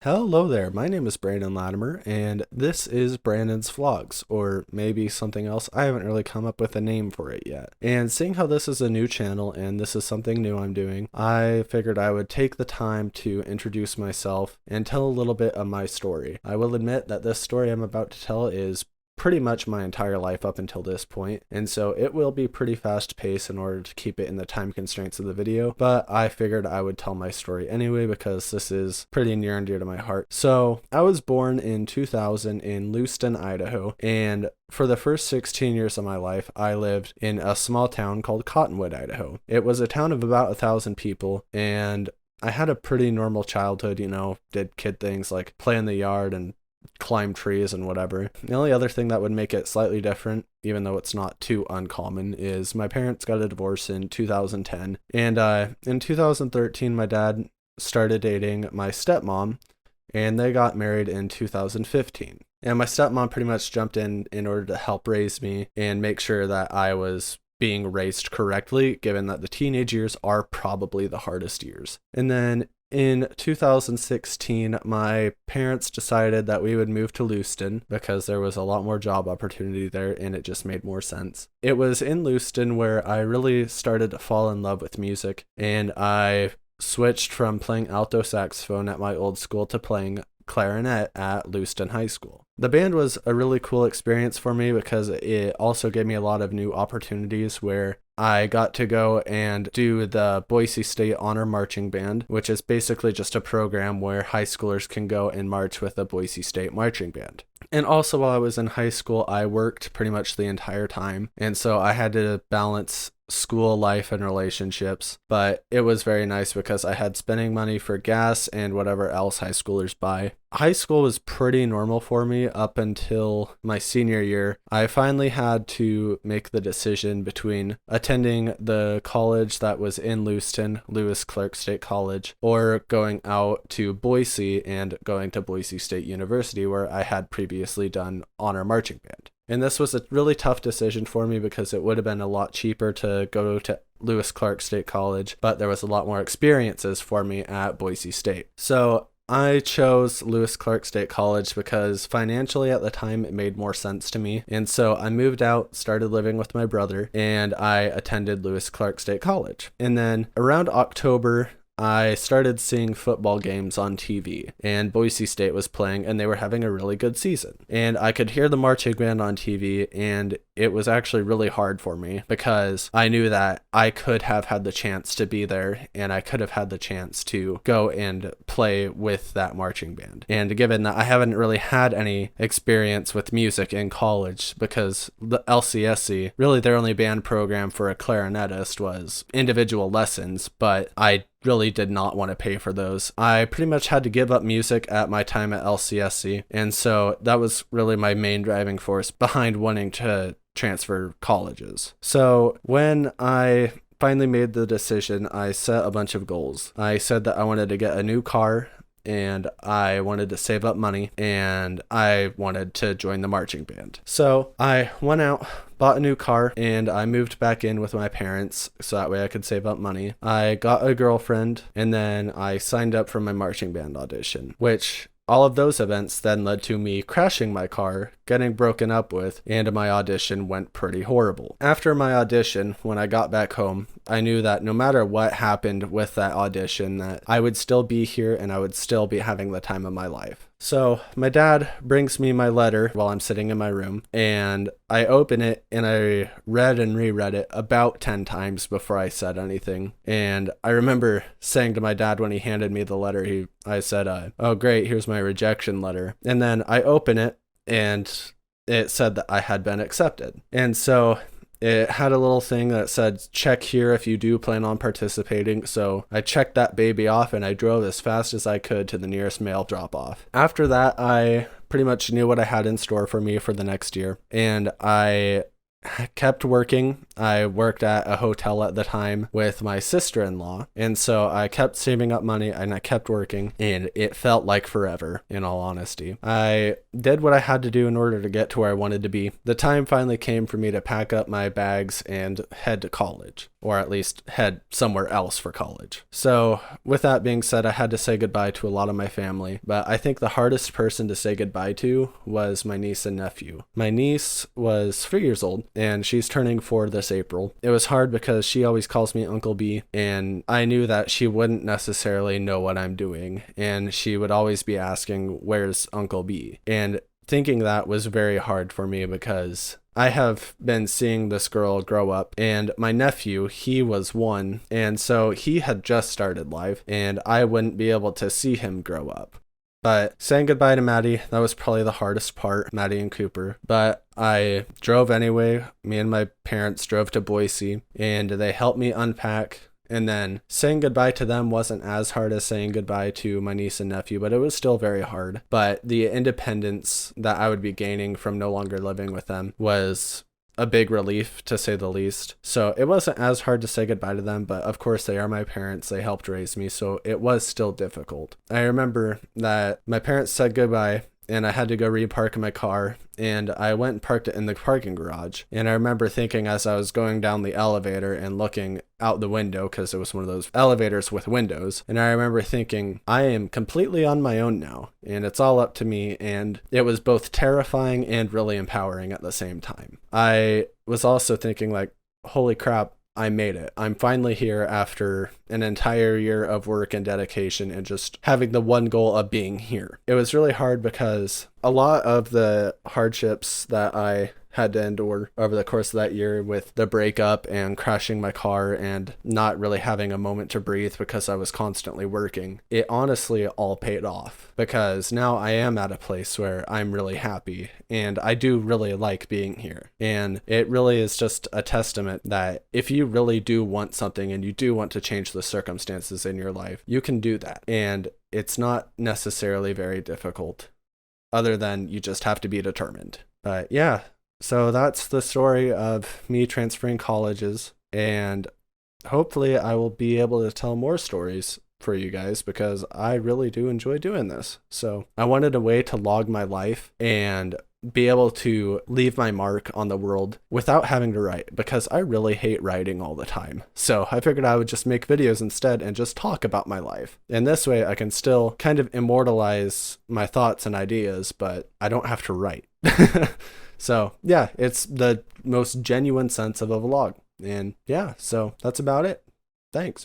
Hello there, my name is Brandon Latimer, and this is Brandon's Vlogs, or maybe something else. I haven't really come up with a name for it yet. And seeing how this is a new channel and this is something new I'm doing, I figured I would take the time to introduce myself and tell a little bit of my story. I will admit that this story I'm about to tell is pretty much my entire life up until this point, and so it will be pretty fast paced in order to keep it in the time constraints of the video, but I figured I would tell my story anyway because this is pretty near and dear to my heart. So I was born in 2000 in Lewiston, Idaho, and for the first 16 years of my life, I lived in a small town called Cottonwood, Idaho. It was a town of about 1,000 people, and I had a pretty normal childhood, did kid things like play in the yard and climb trees and whatever. The only other thing that would make it slightly different, even though it's not too uncommon, is my parents got a divorce in 2010. And in 2013, my dad started dating my stepmom, and they got married in 2015. And my stepmom pretty much jumped in order to help raise me and make sure that I was being raised correctly, given that the teenage years are probably the hardest years. And then in 2016, my parents decided that we would move to Lewiston because there was a lot more job opportunity there and it just made more sense. It was in Lewiston where I really started to fall in love with music, and I switched from playing alto saxophone at my old school to playing clarinet at Lewiston High School. The band was a really cool experience for me because it also gave me a lot of new opportunities where I got to go and do the Boise State Honor Marching Band, which is basically just a program where high schoolers can go and march with the Boise State Marching Band. And also while I was in high school, I worked pretty much the entire time, and so I had to balance school life and relationships, but it was very nice because I had spending money for gas and whatever else high schoolers buy. High school was pretty normal for me up until my senior year. I finally had to make the decision between attending the college that was in Lewiston, Lewis Clark State College, or going out to Boise and going to Boise State University, where I had previously done honor marching band. And this was a really tough decision for me because it would have been a lot cheaper to go to Lewis Clark State College, but there was a lot more experiences for me at Boise State. So I chose Lewis Clark State College because financially at the time it made more sense to me. And so I moved out, started living with my brother, and I attended Lewis Clark State College. And then around October, I started seeing football games on TV, and Boise State was playing, and they were having a really good season. And I could hear the marching band on TV, and it was actually really hard for me because I knew that I could have had the chance to be there, and I could have had the chance to go and play with that marching band. And given that I haven't really had any experience with music in college because the LCSC, really their only band program for a clarinetist was individual lessons, but I really did not want to pay for those. I pretty much had to give up music at my time at LCSC, and so that was really my main driving force behind wanting to transfer colleges. So when I finally made the decision, I set a bunch of goals. I said that I wanted to get a new car, and I wanted to save up money, and I wanted to join the marching band. So I went out, bought a new car, and I moved back in with my parents so that way I could save up money. I got a girlfriend, and then I signed up for my marching band audition, which all of those events then led to me crashing my car, getting broken up with, and my audition went pretty horrible. After my audition, when I got back home, I knew that no matter what happened with that audition, that I would still be here and I would still be having the time of my life. So my dad brings me my letter while I'm sitting in my room, and I open it and I read and reread it about 10 times before I said anything. And I remember saying to my dad when he handed me the letter, I said, "Oh great, here's my rejection letter." And then I open it and it said that I had been accepted. And so it had a little thing that said, "Check here if you do plan on participating." So I checked that baby off and I drove as fast as I could to the nearest mail drop off. After that, I pretty much knew what I had in store for me for the next year. And I kept working. I worked at a hotel at the time with my sister-in-law, and so I kept saving up money and I kept working, and it felt like forever, in all honesty. I did what I had to do in order to get to where I wanted to be. The time finally came for me to pack up my bags and head to college, or at least head somewhere else for college. So with that being said, I had to say goodbye to a lot of my family, but I think the hardest person to say goodbye to was my niece and nephew. My niece was 3 years old, and she's turning 4 this April. It was hard because she always calls me Uncle B, and I knew that she wouldn't necessarily know what I'm doing, and she would always be asking, "Where's Uncle B?" And thinking that was very hard for me because I have been seeing this girl grow up, and my nephew, he was 1, and so he had just started life, and I wouldn't be able to see him grow up. But saying goodbye to Maddie, that was probably the hardest part, Maddie and Cooper. But I drove anyway. Me and my parents drove to Boise, and they helped me unpack. And then saying goodbye to them wasn't as hard as saying goodbye to my niece and nephew, but it was still very hard. But the independence that I would be gaining from no longer living with them was a big relief, to say the least. So it wasn't as hard to say goodbye to them, but of course they are my parents. They helped raise me, so it was still difficult. I remember that my parents said goodbye, and I had to go repark my car, and I went and parked it in the parking garage. And I remember thinking as I was going down the elevator and looking out the window, because it was one of those elevators with windows, and I remember thinking, I am completely on my own now, and it's all up to me, and it was both terrifying and really empowering at the same time. I was also thinking, like, holy crap, I made it. I'm finally here after an entire year of work and dedication and just having the one goal of being here. It was really hard because a lot of the hardships that I had to endure over the course of that year, with the breakup and crashing my car and not really having a moment to breathe because I was constantly working, it honestly all paid off, because now I am at a place where I'm really happy and I do really like being here. And it really is just a testament that if you really do want something and you do want to change the circumstances in your life, you can do that. And it's not necessarily very difficult, other than you just have to be determined. But yeah, so that's the story of me transferring colleges, and hopefully I will be able to tell more stories for you guys, because I really do enjoy doing this. So I wanted a way to log my life and be able to leave my mark on the world without having to write, because I really hate writing all the time. So I figured I would just make videos instead and just talk about my life. And this way I can still kind of immortalize my thoughts and ideas, but I don't have to write. So yeah, it's the most genuine sense of a vlog. And yeah, so that's about it. Thanks.